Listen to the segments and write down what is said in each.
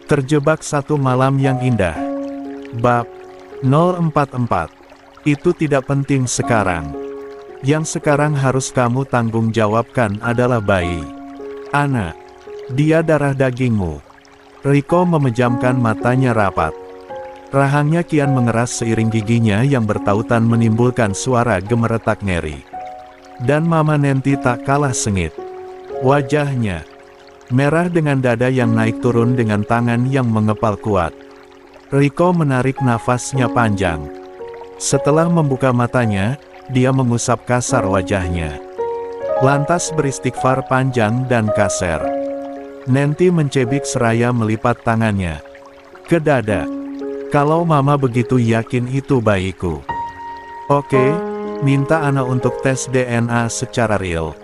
Terjebak satu malam yang indah. Bab 044. Itu tidak penting sekarang. Yang sekarang harus kamu tanggung jawabkan adalah bayi. Anak. Dia darah dagingmu. Riko memejamkan matanya rapat. Rahangnya kian mengeras seiring giginya yang bertautan menimbulkan suara gemeretak ngeri. Dan Mama Nenti tak kalah sengit. Wajahnya merah dengan dada yang naik turun dengan tangan yang mengepal kuat. Riko menarik nafasnya panjang. Setelah membuka matanya, dia mengusap kasar wajahnya. Lantas beristighfar panjang dan kasar. Nenti mencebik seraya melipat tangannya ke dada. Kalau Mama begitu yakin itu bayiku. Oke, minta Ana untuk tes DNA secara real.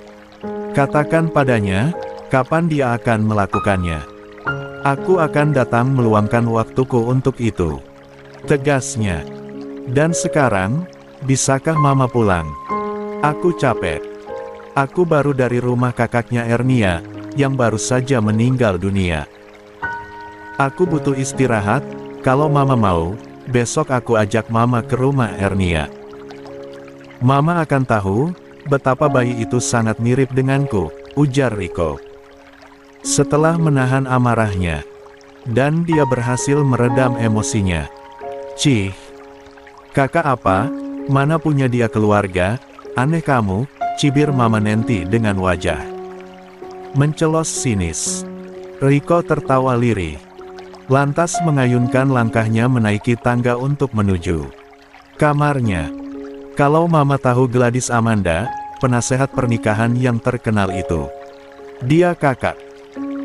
Katakan padanya, kapan dia akan melakukannya. Aku akan datang meluangkan waktuku untuk itu. Tegasnya. Dan sekarang, bisakah Mama pulang? Aku capek. Aku baru dari rumah kakaknya Ernia, yang baru saja meninggal dunia. Aku butuh istirahat, kalau Mama mau, besok aku ajak Mama ke rumah Ernia. Mama akan tahu, betapa bayi itu sangat mirip denganku, ujar Riko. Setelah menahan amarahnya, dan dia berhasil meredam emosinya. Cih, kakak apa? Mana punya dia keluarga? Aneh kamu, cibir Mama Nenti dengan wajah mencelos sinis. Riko tertawa lirih. Lantas mengayunkan langkahnya menaiki tangga untuk menuju kamarnya. Kalau Mama tahu Gladys Amanda, penasehat pernikahan yang terkenal itu. Dia kakak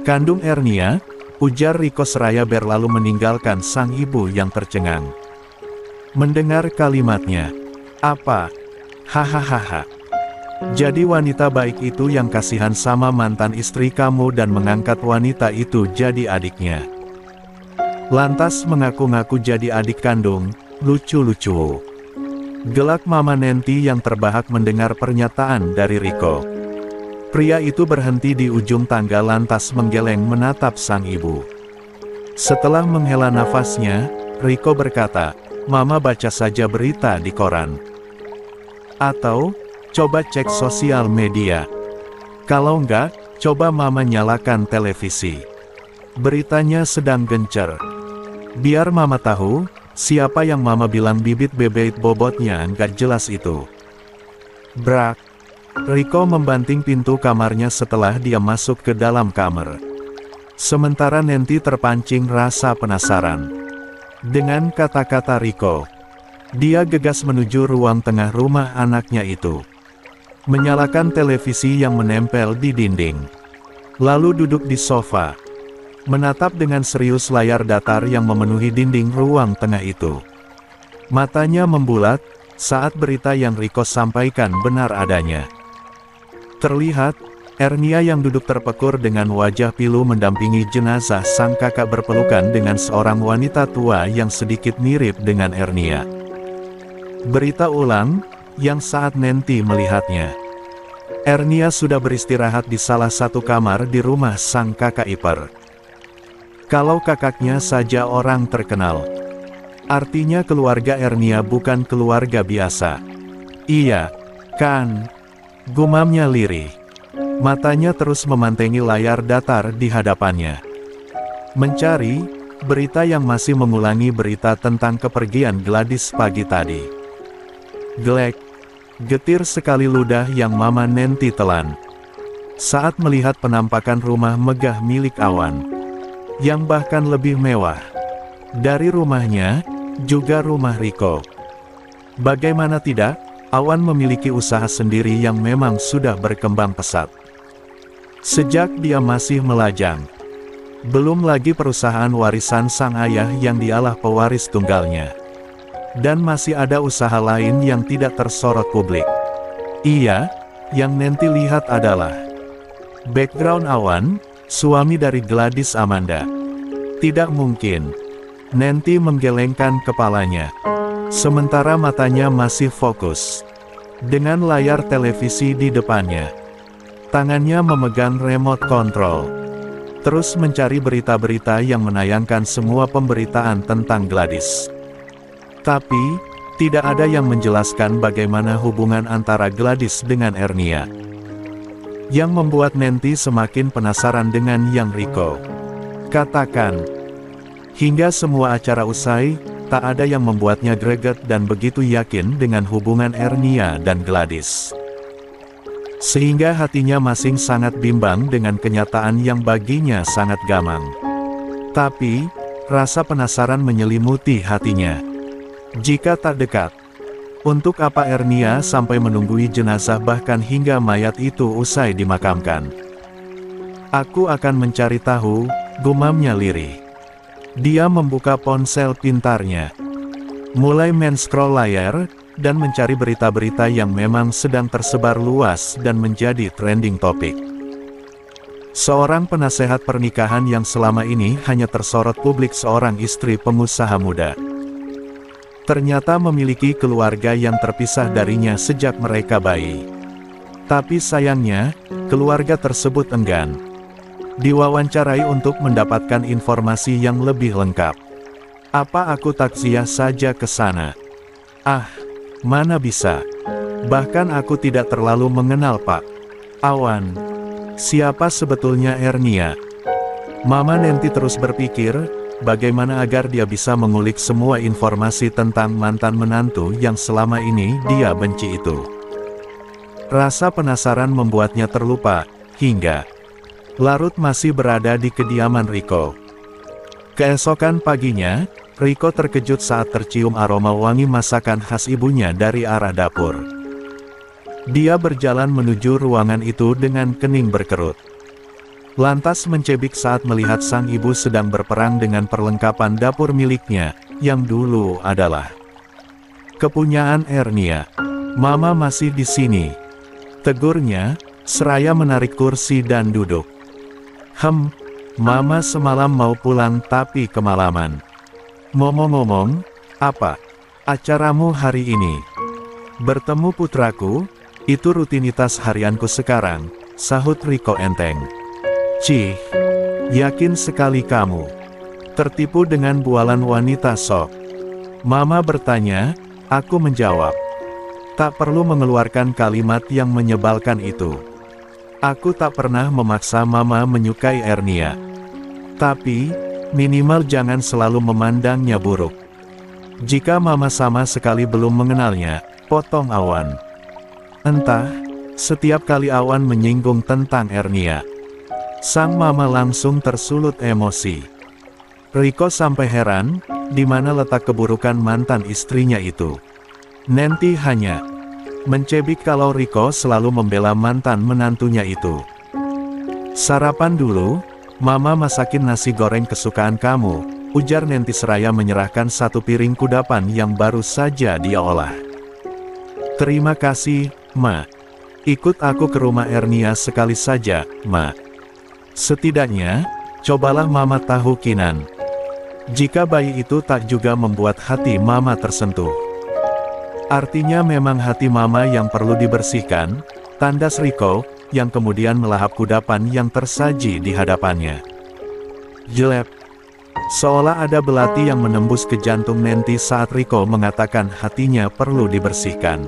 kandung Ernia, ujar Riko seraya berlalu meninggalkan sang ibu yang tercengang. Mendengar kalimatnya. Apa? Hahaha. Jadi wanita baik itu yang kasihan sama mantan istri kamu dan mengangkat wanita itu jadi adiknya. Lantas mengaku-ngaku jadi adik kandung, lucu-lucu. Gelak Mama Nenti yang terbahak mendengar pernyataan dari Riko. Pria itu berhenti di ujung tangga lantas menggeleng menatap sang ibu. Setelah menghela nafasnya, Riko berkata, Mama baca saja berita di koran. Atau, coba cek sosial media. Kalau enggak, coba Mama nyalakan televisi. Beritanya sedang gencar. Biar Mama tahu, siapa yang Mama bilang bibit bebek bobotnya enggak jelas itu. Brak. Riko membanting pintu kamarnya setelah dia masuk ke dalam kamar. Sementara Nenti terpancing rasa penasaran. Dengan kata-kata Riko, dia gegas menuju ruang tengah rumah anaknya itu. Menyalakan televisi yang menempel di dinding. Lalu duduk di sofa. Menatap dengan serius layar datar yang memenuhi dinding ruang tengah itu. Matanya membulat, saat berita yang Riko sampaikan benar adanya. Terlihat, Ernia yang duduk terpekur dengan wajah pilu mendampingi jenazah sang kakak berpelukan dengan seorang wanita tua yang sedikit mirip dengan Ernia. Berita ulang, yang saat Nenti melihatnya. Ernia sudah beristirahat di salah satu kamar di rumah sang kakak ipar. Kalau kakaknya saja orang terkenal, artinya keluarga Ernia bukan keluarga biasa. Iya, kan? Gumamnya lirih. Matanya terus memantengi layar datar di hadapannya. Mencari berita yang masih mengulangi berita tentang kepergian Gladys pagi tadi. Glek. Getir sekali ludah yang Mama Nenti telan saat melihat penampakan rumah megah milik Awan, yang bahkan lebih mewah dari rumahnya, juga rumah Riko. Bagaimana tidak? Awan memiliki usaha sendiri yang memang sudah berkembang pesat. Sejak dia masih melajang. Belum lagi perusahaan warisan sang ayah yang dialah pewaris tunggalnya. Dan masih ada usaha lain yang tidak tersorot publik. Iya, yang Nenti lihat adalah background Awan, suami dari Gladys Amanda. Tidak mungkin. Nenti menggelengkan kepalanya. Sementara matanya masih fokus dengan layar televisi di depannya. Tangannya memegang remote control. terus mencari berita-berita yang menayangkan semua pemberitaan tentang Gladys. Tapi, tidak ada yang menjelaskan bagaimana hubungan antara Gladys dengan Ernia. Yang membuat Nancy semakin penasaran dengan yang Rico katakan. Hingga semua acara usai, tak ada yang membuatnya greget dan begitu yakin dengan hubungan Ernia dan Gladys. Sehingga hatinya masing sangat bimbang dengan kenyataan yang baginya sangat gamang. Tapi, rasa penasaran menyelimuti hatinya. Jika tak dekat, untuk apa Ernia sampai menunggui jenazah bahkan hingga mayat itu usai dimakamkan? Aku akan mencari tahu, gumamnya lirih. Dia membuka ponsel pintarnya, mulai men-scroll layar, dan mencari berita-berita yang memang sedang tersebar luas dan menjadi trending topik. Seorang penasehat pernikahan yang selama ini hanya tersorot publik seorang istri pengusaha muda. Ternyata memiliki keluarga yang terpisah darinya sejak mereka bayi. Tapi sayangnya, keluarga tersebut enggan diwawancarai untuk mendapatkan informasi yang lebih lengkap. Apa aku takziah saja ke sana? Ah, mana bisa. Bahkan aku tidak terlalu mengenal Pak Awan. Siapa sebetulnya Ernia? Mama Nancy terus berpikir, bagaimana agar dia bisa mengulik semua informasi tentang mantan menantu yang selama ini dia benci itu. Rasa penasaran membuatnya terlupa, hingga larut masih berada di kediaman Rico. Keesokan paginya, Rico terkejut saat tercium aroma wangi masakan khas ibunya dari arah dapur. Dia berjalan menuju ruangan itu dengan kening berkerut. Lantas mencebik saat melihat sang ibu sedang berperang dengan perlengkapan dapur miliknya, yang dulu adalah kepunyaan Ernia. Mama masih di sini, tegurnya, seraya menarik kursi dan duduk. Mama semalam mau pulang tapi kemalaman. Ngomong-ngomong, apa acaramu hari ini? Bertemu putraku, itu rutinitas harianku sekarang, sahut Rico enteng. Cih, yakin sekali kamu tertipu dengan bualan wanita sok? Mama bertanya, aku menjawab. Tak perlu mengeluarkan kalimat yang menyebalkan itu. Aku tak pernah memaksa Mama menyukai Ernia. Tapi, minimal jangan selalu memandangnya buruk. Jika Mama sama sekali belum mengenalnya, potong Awan. Entah, setiap kali Awan menyinggung tentang Ernia, sang Mama langsung tersulut emosi. Rico sampai heran, di mana letak keburukan mantan istrinya itu. Nancy hanya mencebik kalau Rico selalu membela mantan menantunya itu. Sarapan dulu, Mama masakin nasi goreng kesukaan kamu, ujar Nancy seraya menyerahkan satu piring kudapan yang baru saja dia olah. Terima kasih, Ma. Ikut aku ke rumah Ernia sekali saja, Ma. Setidaknya, cobalah Mama tahu Kinan. Jika bayi itu tak juga membuat hati Mama tersentuh. Artinya memang hati Mama yang perlu dibersihkan, tandas Rico, yang kemudian melahap kudapan yang tersaji di hadapannya. Jelek. Seolah ada belati yang menembus ke jantung Nancy saat Rico mengatakan hatinya perlu dibersihkan.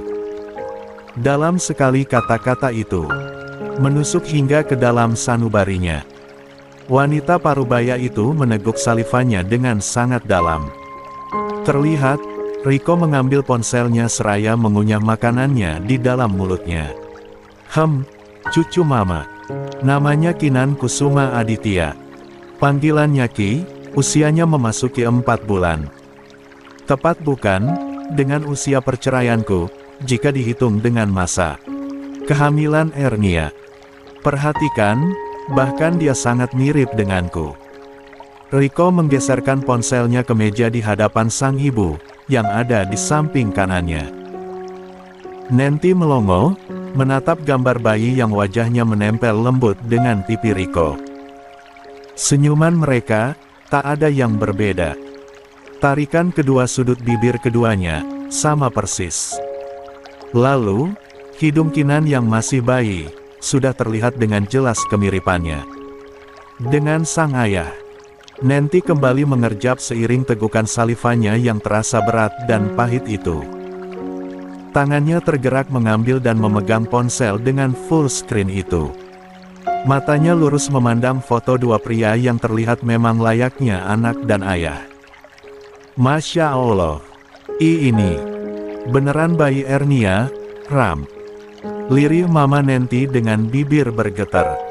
Dalam sekali kata-kata itu, menusuk hingga ke dalam sanubarinya. Wanita parubaya itu meneguk salivanya dengan sangat dalam. Terlihat, Rico mengambil ponselnya seraya mengunyah makanannya di dalam mulutnya. Cucu Mama. Namanya Kinan Kusuma Aditya. Panggilannya Ki, usianya memasuki 4 bulan. Tepat bukan, dengan usia perceraianku, jika dihitung dengan masa kehamilan Ernia. Perhatikan, bahkan dia sangat mirip denganku. Rico menggeserkan ponselnya ke meja di hadapan sang ibu, yang ada di samping kanannya. Nancy melongo, menatap gambar bayi yang wajahnya menempel lembut dengan pipi Rico. Senyuman mereka, tak ada yang berbeda. Tarikan kedua sudut bibir keduanya, sama persis. Lalu, hidung Kinan yang masih bayi, sudah terlihat dengan jelas kemiripannya. Dengan sang ayah, Nanti kembali mengerjap seiring tegukan salivanya yang terasa berat dan pahit itu. Tangannya tergerak mengambil dan memegang ponsel dengan full screen itu. Matanya lurus memandang foto dua pria yang terlihat memang layaknya anak dan ayah. Masya Allah, ini beneran bayi Ernia, Ram. Lirih Mama Nanti dengan bibir bergetar.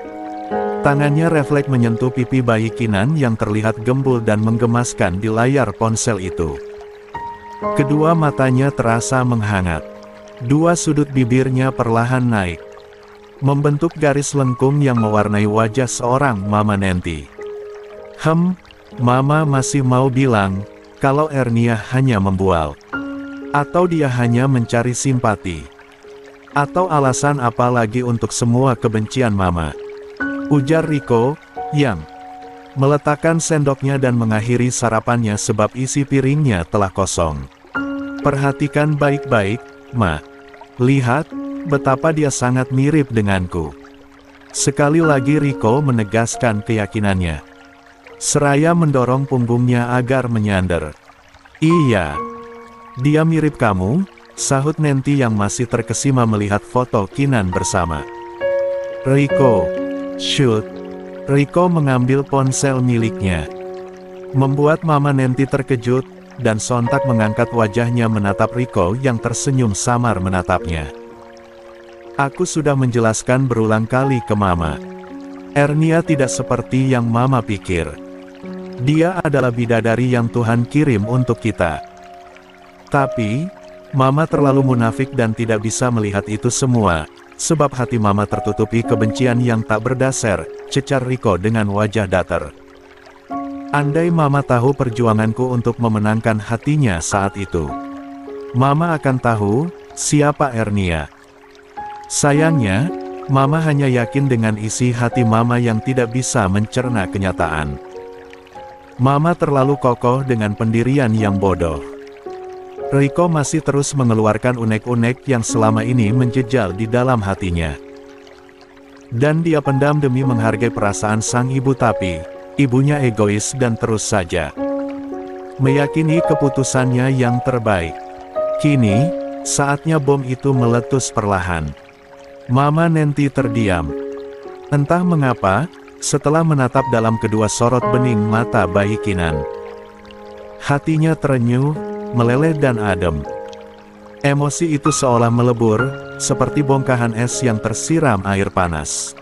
Tangannya refleks menyentuh pipi bayi Kinan yang terlihat gembul dan menggemaskan di layar ponsel itu. Kedua matanya terasa menghangat. Dua sudut bibirnya perlahan naik, membentuk garis lengkung yang mewarnai wajah seorang Mama Nanti. Mama masih mau bilang, kalau Ernia hanya membual. Atau dia hanya mencari simpati. Atau alasan apa lagi untuk semua kebencian Mama. Ujar Riko, yang meletakkan sendoknya dan mengakhiri sarapannya sebab isi piringnya telah kosong. Perhatikan baik-baik, Ma. Lihat, betapa dia sangat mirip denganku. Sekali lagi Riko menegaskan keyakinannya. Seraya mendorong punggungnya agar menyander. Iya, dia mirip kamu, sahut Nanti yang masih terkesima melihat foto Kinan bersama. Riko. Shoot. Riko mengambil ponsel miliknya. Membuat Mama Nanti terkejut, dan sontak mengangkat wajahnya menatap Riko yang tersenyum samar menatapnya. Aku sudah menjelaskan berulang kali ke Mama. Ernia tidak seperti yang Mama pikir. Dia adalah bidadari yang Tuhan kirim untuk kita. Tapi, Mama terlalu munafik dan tidak bisa melihat itu semua. Sebab hati Mama tertutupi kebencian yang tak berdasar, cecar Riko dengan wajah datar. Andai Mama tahu perjuanganku untuk memenangkan hatinya saat itu, Mama akan tahu, siapa Ernia. Sayangnya, Mama hanya yakin dengan isi hati Mama yang tidak bisa mencerna kenyataan. Mama terlalu kokoh dengan pendirian yang bodoh. Riko masih terus mengeluarkan unek-unek yang selama ini menjejal di dalam hatinya. Dan dia pendam demi menghargai perasaan sang ibu, tapi ibunya egois dan terus saja meyakini keputusannya yang terbaik. Kini, saatnya bom itu meletus perlahan. Mama Nanti terdiam. Entah mengapa, setelah menatap dalam kedua sorot bening mata bayi Kinan, hatinya terenyuh, meleleh dan adem. Emosi itu seolah melebur, seperti bongkahan es yang tersiram air panas.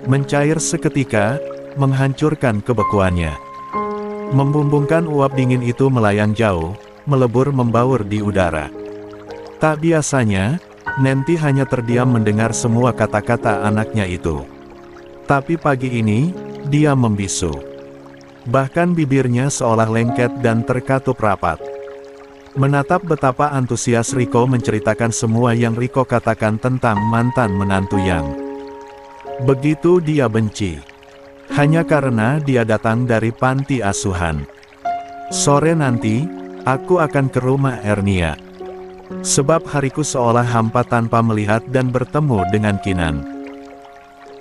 Mencair seketika, menghancurkan kebekuannya. Membumbungkan uap dingin itu melayang jauh, melebur membaur di udara. Tak biasanya, Nanti hanya terdiam mendengar semua kata-kata anaknya itu. Tapi pagi ini, dia membisu. Bahkan bibirnya seolah lengket dan terkatup rapat. Menatap betapa antusias Riko menceritakan semua yang Riko katakan tentang mantan menantu yang begitu dia benci. Hanya karena dia datang dari panti asuhan. Sore nanti, aku akan ke rumah Ernia. Sebab hariku seolah hampa tanpa melihat dan bertemu dengan Kinan.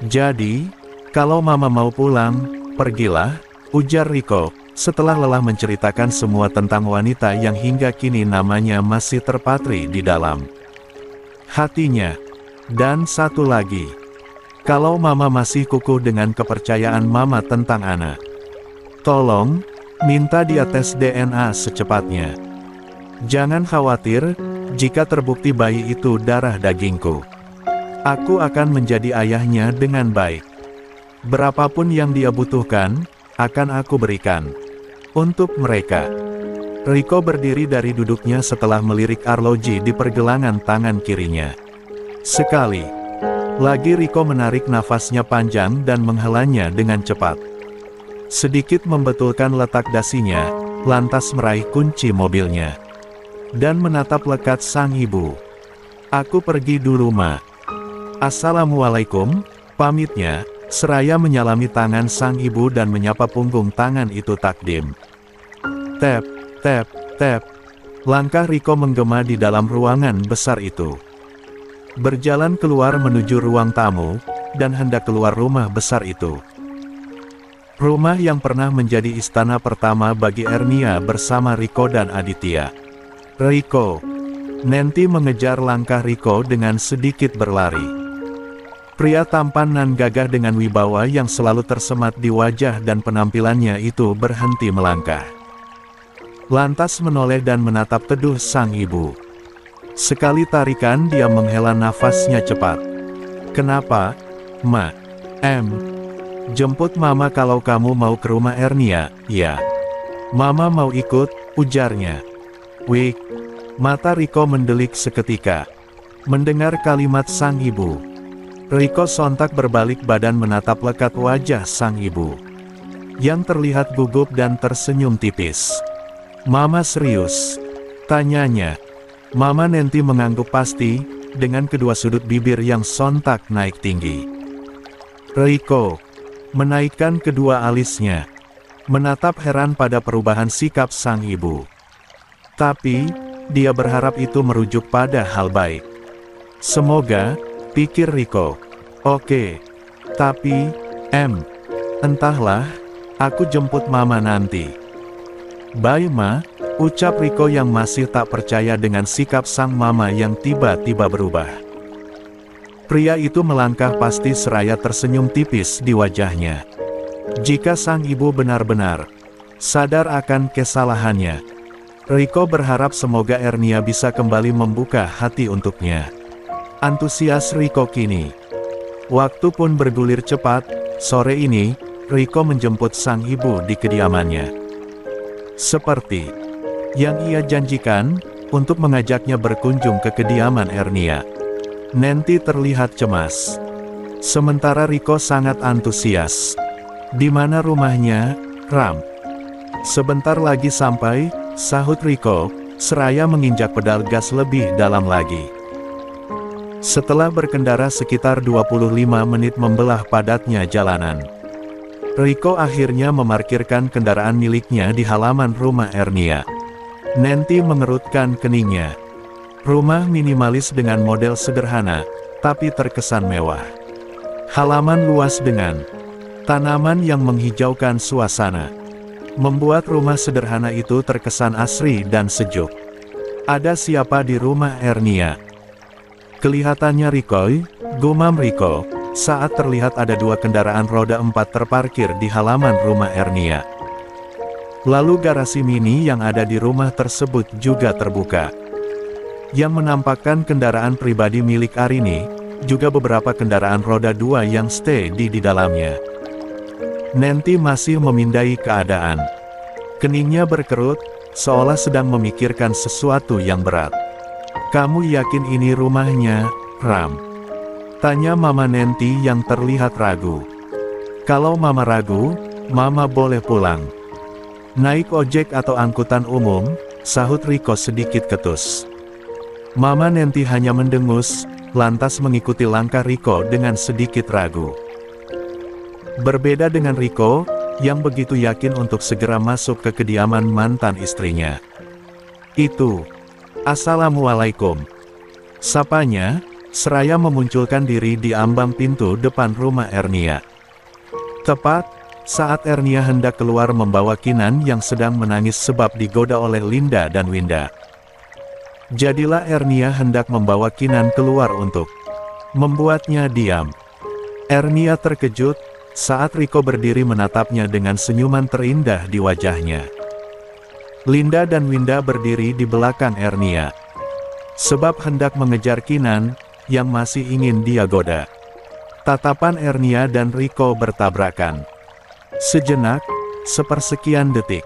Jadi, kalau Mama mau pulang, pergilah, ujar Riko, setelah lelah menceritakan semua tentang wanita yang hingga kini namanya masih terpatri di dalam hatinya. Dan satu lagi, kalau Mama masih kukuh dengan kepercayaan Mama tentang Ana, tolong, minta dia tes DNA secepatnya. Jangan khawatir, jika terbukti bayi itu darah dagingku. Aku akan menjadi ayahnya dengan baik. Berapapun yang dia butuhkan, akan aku berikan. Untuk mereka. Riko berdiri dari duduknya setelah melirik arloji di pergelangan tangan kirinya. Sekali lagi Riko menarik nafasnya panjang dan menghelanya dengan cepat. Sedikit membetulkan letak dasinya, lantas meraih kunci mobilnya. Dan menatap lekat sang ibu. Aku pergi dulu, Ma. Assalamualaikum, pamitnya, seraya menyalami tangan sang ibu dan menyapa punggung tangan itu takdim. Tap, tap, tap. Langkah Riko menggema di dalam ruangan besar itu. Berjalan keluar menuju ruang tamu, dan hendak keluar rumah besar itu. Rumah yang pernah menjadi istana pertama bagi Ernia bersama Riko dan Aditya. Riko. Nanti mengejar langkah Riko dengan sedikit berlari. Pria tampan nan gagah dengan wibawa yang selalu tersemat di wajah dan penampilannya itu berhenti melangkah. Lantas menoleh dan menatap teduh sang ibu. Sekali tarikan dia menghela nafasnya cepat. "Kenapa, Ma? Jemput Mama kalau kamu mau ke rumah Ernia, ya?" "Mama mau ikut," ujarnya. "Wih." Mata Riko mendelik seketika. Mendengar kalimat sang ibu, Riko sontak berbalik badan menatap lekat wajah sang ibu, yang terlihat gugup dan tersenyum tipis. "Mama serius?" tanyanya. Mama Nanti mengangguk pasti, dengan kedua sudut bibir yang sontak naik tinggi. Riko menaikkan kedua alisnya, menatap heran pada perubahan sikap sang ibu. Tapi, dia berharap itu merujuk pada hal baik. "Semoga," pikir Riko. "Oke. Tapi, entahlah, aku jemput Mama nanti." "Bye Ma," ucap Riko yang masih tak percaya dengan sikap sang mama yang tiba-tiba berubah. Pria itu melangkah pasti seraya tersenyum tipis di wajahnya. Jika sang ibu benar-benar sadar akan kesalahannya, Riko berharap semoga Ernia bisa kembali membuka hati untuknya. Antusias Riko kini. Waktu pun bergulir cepat. Sore ini, Riko menjemput sang ibu di kediamannya. Seperti yang ia janjikan, untuk mengajaknya berkunjung ke kediaman Ernia. Nanti terlihat cemas. Sementara Riko sangat antusias. "Di mana rumahnya, Ram?" "Sebentar lagi sampai," sahut Riko, seraya menginjak pedal gas lebih dalam lagi. Setelah berkendara sekitar 25 menit membelah padatnya jalanan, Riko akhirnya memarkirkan kendaraan miliknya di halaman rumah Ernia. Nanti mengerutkan keningnya. Rumah minimalis dengan model sederhana, tapi terkesan mewah. Halaman luas dengan tanaman yang menghijaukan suasana, membuat rumah sederhana itu terkesan asri dan sejuk. "Ada siapa di rumah Ernia?" "Kelihatannya Riko," gumam Riko, saat terlihat ada dua kendaraan roda 4 terparkir di halaman rumah Ernia. Lalu garasi mini yang ada di rumah tersebut juga terbuka, yang menampakkan kendaraan pribadi milik Arini, juga beberapa kendaraan roda 2 yang steady di dalamnya. Nanti masih memindai keadaan. Keningnya berkerut, seolah sedang memikirkan sesuatu yang berat. "Kamu yakin ini rumahnya, Ram?" tanya Mama Nanti yang terlihat ragu. "Kalau Mama ragu, Mama boleh pulang." "Naik ojek atau angkutan umum," sahut Riko sedikit ketus. Mama Nanti hanya mendengus, lantas mengikuti langkah Riko dengan sedikit ragu. Berbeda dengan Riko, yang begitu yakin untuk segera masuk ke kediaman mantan istrinya. "Itu, Assalamualaikum," sapanya, seraya memunculkan diri di ambang pintu depan rumah Ernia. Tepat saat Ernia hendak keluar membawa Kinan yang sedang menangis sebab digoda oleh Linda dan Winda. Jadilah Ernia hendak membawa Kinan keluar untuk membuatnya diam. Ernia terkejut saat Riko berdiri menatapnya dengan senyuman terindah di wajahnya. Linda dan Winda berdiri di belakang Ernia, sebab hendak mengejar Kinan yang masih ingin dia goda. Tatapan Ernia dan Riko bertabrakan. Sejenak, sepersekian detik.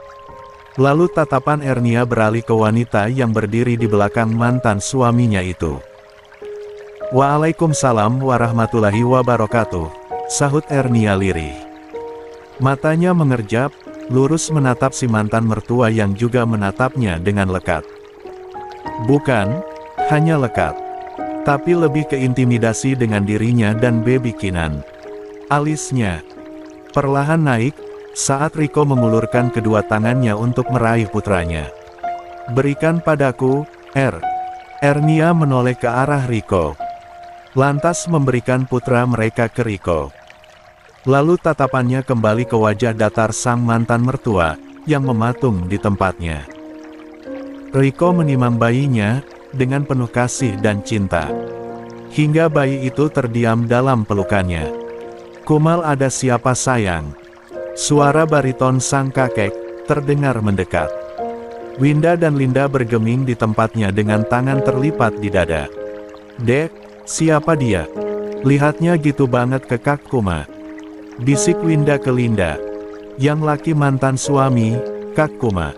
Lalu tatapan Ernia beralih ke wanita yang berdiri di belakang mantan suaminya itu. "Waalaikumsalam warahmatullahi wabarakatuh," sahut Ernia lirih. Matanya mengerjap, lurus menatap si mantan mertua yang juga menatapnya dengan lekat. Bukan hanya lekat, tapi lebih ke intimidasi dengan dirinya dan baby Kinan. Alisnya perlahan naik saat Riko mengulurkan kedua tangannya untuk meraih putranya. "Berikan padaku, Ernia menoleh ke arah Riko, lantas memberikan putra mereka ke Riko. Lalu tatapannya kembali ke wajah datar sang mantan mertua, yang mematung di tempatnya. Riko menimang bayinya, dengan penuh kasih dan cinta. Hingga bayi itu terdiam dalam pelukannya. "Kumal, ada siapa sayang?" Suara bariton sang kakek, terdengar mendekat. Winda dan Linda bergeming di tempatnya dengan tangan terlipat di dada. "Dek, siapa dia? Lihatnya gitu banget ke Kak Kuma," bisik Winda ke Linda. "Yang laki mantan suami, Kak Kuma.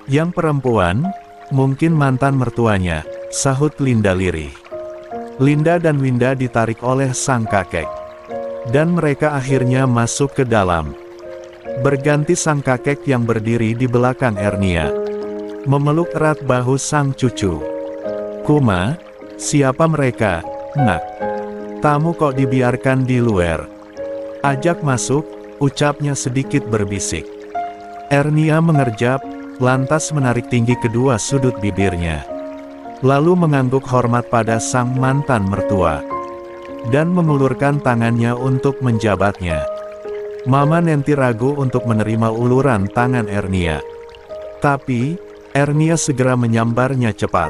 Yang perempuan, mungkin mantan mertuanya," sahut Linda lirih. Linda dan Winda ditarik oleh sang kakek. Dan mereka akhirnya masuk ke dalam. Berganti sang kakek yang berdiri di belakang Ernia. Memeluk erat bahu sang cucu. "Kuma, siapa mereka, Nak? Tamu kok dibiarkan di luar? Ajak masuk," ucapnya sedikit berbisik. Ernia mengerjap, lantas menarik tinggi kedua sudut bibirnya. Lalu mengangguk hormat pada sang mantan mertua. Dan mengulurkan tangannya untuk menjabatnya. Mama Nenti ragu untuk menerima uluran tangan Ernia. Tapi, Ernia segera menyambarnya cepat.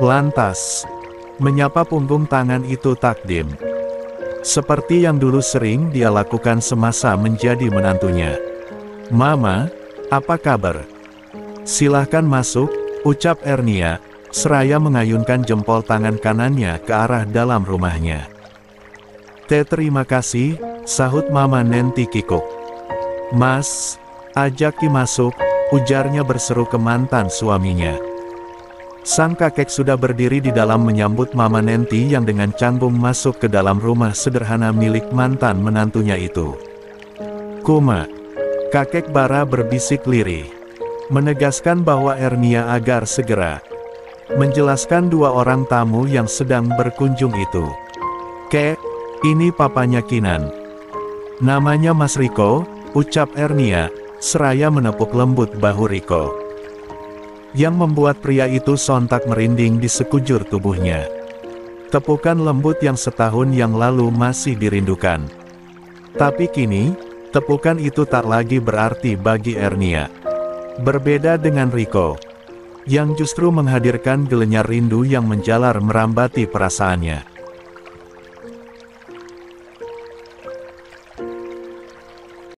Lantas, menyapa punggung tangan itu takdim. Seperti yang dulu sering dia lakukan semasa menjadi menantunya. "Mama, apa kabar? Silahkan masuk," ucap Ernia, seraya mengayunkan jempol tangan kanannya ke arah dalam rumahnya. Terima kasih," sahut Mama Nenti kikuk. "Mas, ajak Ki masuk," ujarnya berseru ke mantan suaminya. Sang kakek sudah berdiri di dalam menyambut Mama Nenti yang dengan canggung masuk ke dalam rumah sederhana milik mantan menantunya itu. "Kuma," kakek Bara berbisik lirih, menegaskan bahwa Ernia agar segera menjelaskan dua orang tamu yang sedang berkunjung itu. "Kek, ini papanya Kinan. Namanya Mas Riko," ucap Ernia, seraya menepuk lembut bahu Riko. Yang membuat pria itu sontak merinding di sekujur tubuhnya. Tepukan lembut yang setahun yang lalu masih dirindukan. Tapi kini, tepukan itu tak lagi berarti bagi Ernia. Berbeda dengan Riko, yang justru menghadirkan gelenyar rindu yang menjalar merambati perasaannya.